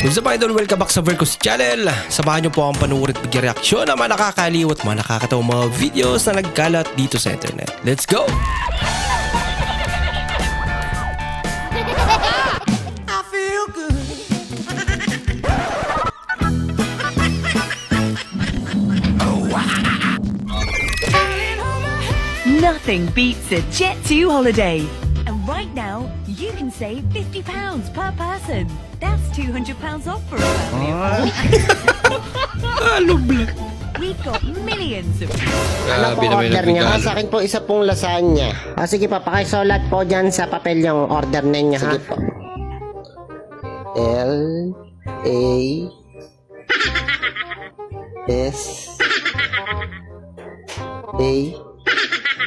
What's up idol? Welcome back sa Vercos Channel. Samahan niyo po akong panuorin at bigyan-reaksyon ng mga nakakaliw at mga nakakatawang mga videos na nagkalat dito sa internet. Let's go! I feel good. Nothing beats a Jet2 holiday. And right now, you can save £50 per person. That's £200 off for a family of four. We've got millions of Ano po order niyo? Sa akin po isa pong lasagna. Sige pa, pakisulat po dyan sa papel yung order ninyo. Sige po. L A S A.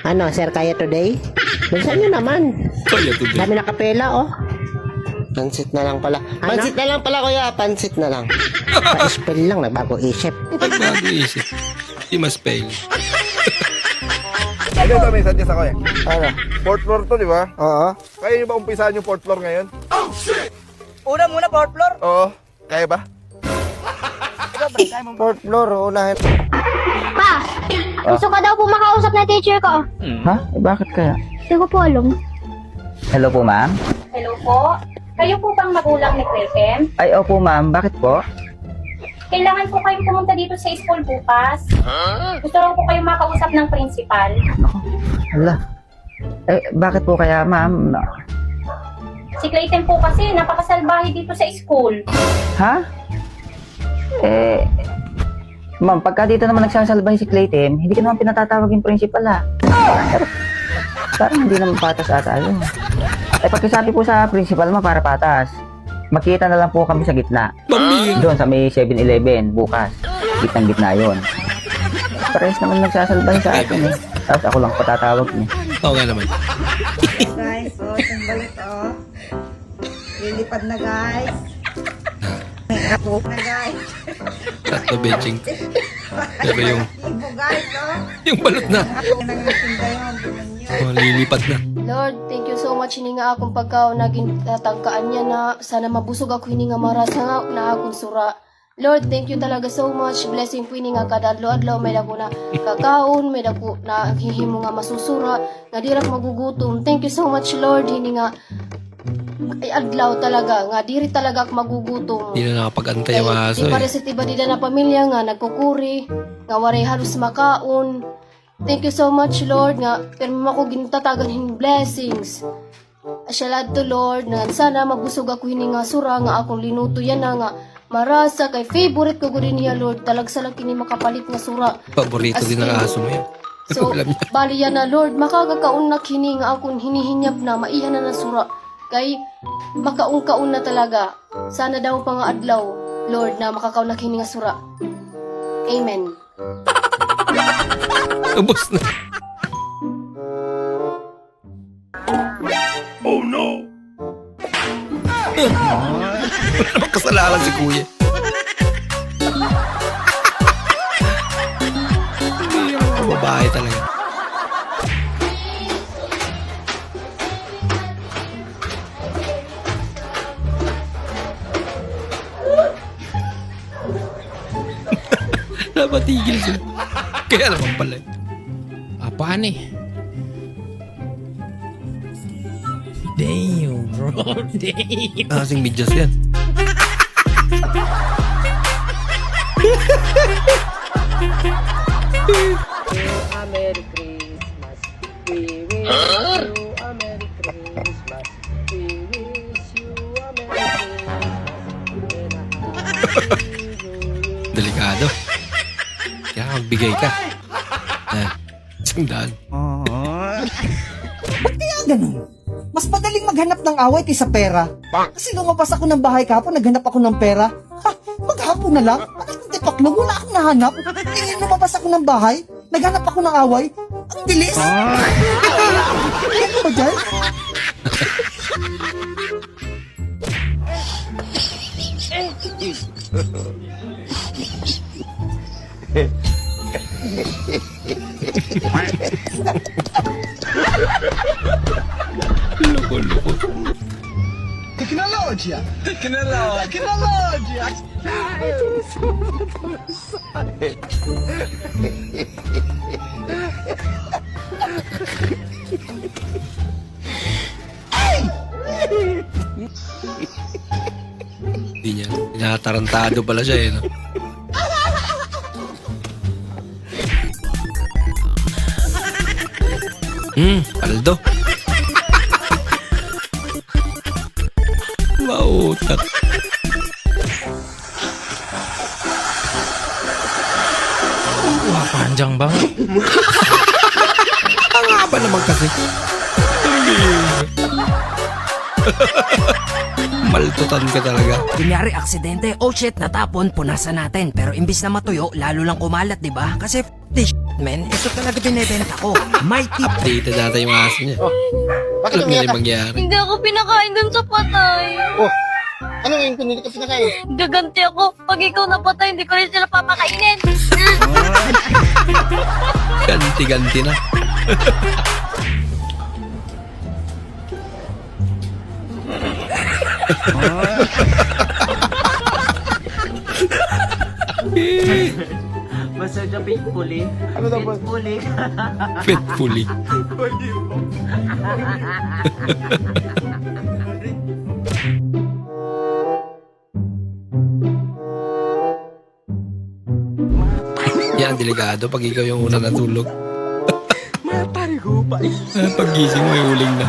Ano, sir, kaya today? Bilisan nyo naman. Kaya today. Dami nakapela, oh. Pansit na lang pala. Pansit na lang pala, kuya. Pansit na lang. Pa-spell lang, nagbago isip. Bago isip. Di mas fail. Ano ito, may suggest ako eh. Ano? Fourth floor to, di ba? Oo. Kaya nyo ba umpisahan yung fourth floor ngayon? Una muna, fourth floor. Oo. Kaya ba? Fourth floor, unahin. Pa, gusto ka daw po makausap na teacher ko. Ha? Eh, bakit kaya? Hindi ko po alam. Hello po, ma'am? Hello po. Kayo po bang magulang ni Clem? Ay, opo, ma'am. Bakit po? Kailangan po kayong pumunta dito sa school bukas. Gusto lang po kayong makausap ng principal. Naku, hala. Eh, bakit po kaya, ma'am? Si Clayton po kasi napakasalbahe dito sa school. Ha? Eh, ma'am, pagka dito naman nagsasalbahin si Clayton, hindi ka naman pinatatawag yung principal, ha? Parang hindi naman patas ata yun. Eh, pagkasabi po sa principal mo para patas, magkita na lang po kami sa gitna. Doon sa may 7-Eleven, bukas. Gitnang-gitna yun. Parehas naman nagsasalbahin sa akin, eh. Tapos ako lang patatawag niya. Oo nga naman. Guys, itong balik, lilipad na, guys. May kapok na, guys. Tato benching. Pero yung Ibo, guys, yung balot na. Nangatinda yun, bilang yun. Lilipad na. Lord, thank you so much hininga akong pagkaw naging tatangkaan niya na sana mabusog ako hininga marasa na akong sura. Lord, thank you talaga so much. Blessing po hininga kada adlaw-adlaw may dako na kakaon, may dako na hihimo nga masusura, nga dira ko magugutom. Thank you so much Lord hininga ay adlaw talaga nga diri talaga ako magugutom. Hindi na nakapag-antay yung aso Di eh. pare sa tiba dida na pamilya nga nagkukuri, nga waray halos makaon. Thank you so much, Lord, nga pero ako ginatatagan hin blessings. Asyalad to, Lord, nga sana mabusog ako hini nga sura nga akong linuto yan na nga marasa kay favorite ko gudin niya, Lord. Talagsa lang kini makapalit nga sura. Paborito As din ng in, aso mo yan. So, Alam niya. bali yan na, Lord, makagakaunak hini nga akong hinihinyap na maihan na ng sura. Kay makaung-kaun na talaga. Sana daw pa nga adlaw, Lord, na makakaunak hini nga sura. Amen. Ubos na. Oh no! Wala namang kasalanan si kuya. Hindi yung babae talaga. Napatigil sila. Kaya naman pala. Apaan eh? Damn, bro. Damn. Kasing medyas yan. Merry Christmas. We wish you a Merry Christmas. We wish you a Merry Christmas. Delikado. Kaya magbigay ka. Sandaan. Ba't kaya ganun? Mas madaling maghanap ng away kaysa pera. Kasi lumabas ako ng bahay kahapon, naghanap ako ng pera. Ha, maghapon na lang? Bakit hindi paklong? Wala akong nahanap. Eh, lumabas ako ng bahay, naghanap ako ng away. Ang bilis! Ano ba dyan? Loko-loko. Technology! Hindi niya. Tinatarantado pala siya eh. No? Paldo. Mautak. Panjang banget. Ang haba naman kasi. Maltutan ka talaga. Kunyari aksidente, oh shit, natapon, punasan natin. Pero imbis na matuyo, lalo lang kumalat, di ba? Kasi this shit, man, ito talaga binibenta ko. My tip. Dito data yung aso niya. Bakit Alam niya yung mangyari. Hindi ako pinakain dun sa patay. Oh, ano ngayon kung hindi ka pinakain? Gaganti ako. Pag ikaw napatay, hindi ko rin sila papakainin. Ganti-ganti na. Basta siya faithfully. Ano daw ba? Faithfully. Yan, delikado pag ikaw yung una natulog. Pag-gising mo, yung huling na.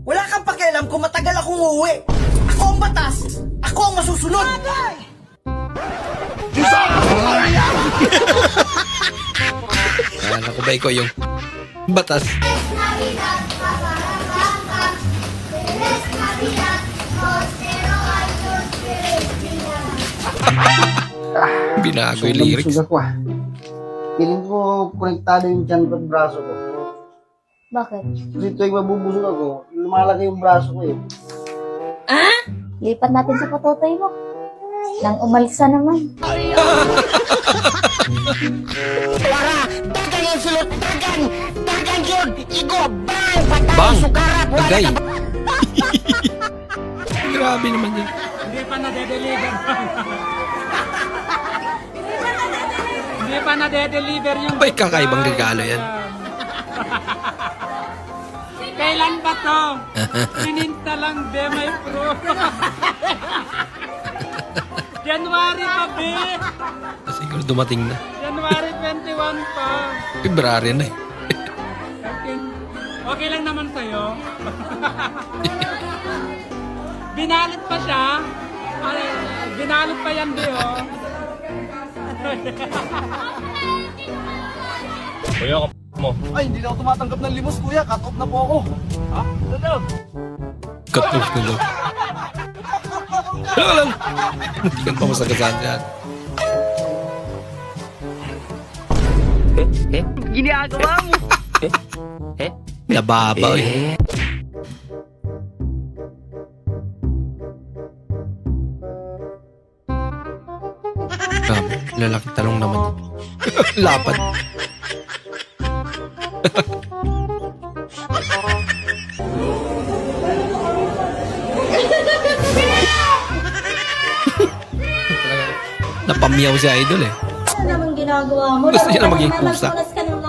Wala kang pakialam kung matagal akong uuwi. Ako ang batas. Ako ang masusunod. Kala ko ba ikaw yung batas? Binago yung lyrics. Sugat ko ah. Feeling ko konektado yung tiyan ko at braso ko. Bakit? Kasi tuwing mabubusog ako, lumalaki yung braso ko eh. Lipat natin sa patutoy mo. Nang umalsa naman. Bang! Agay! Grabe naman yun. Hindi pa nade-deliver yung... May kakaibang regalo yan. Kailan ba to? Sininta lang, be, my bro. January pa, be. Siguro dumating na. January 21 pa. February na eh. Okay, okay lang naman sa'yo. Binalot pa siya. Ay, binalot pa yan, be, oh. Ay, hindi na ako tumatanggap ng limos, kuya. Cut off na po ako. Ha? Cut off na daw. Wala lang. Hindi ka pa masagasan dyan. Ginagawa mo. Nababa eh. Grabe, lalaki talong naman yun. Lapad. Napamiyaw si Idol eh. Ano naman ginagawa mo? Gusto niya na maging pusa. Magpunas ka ng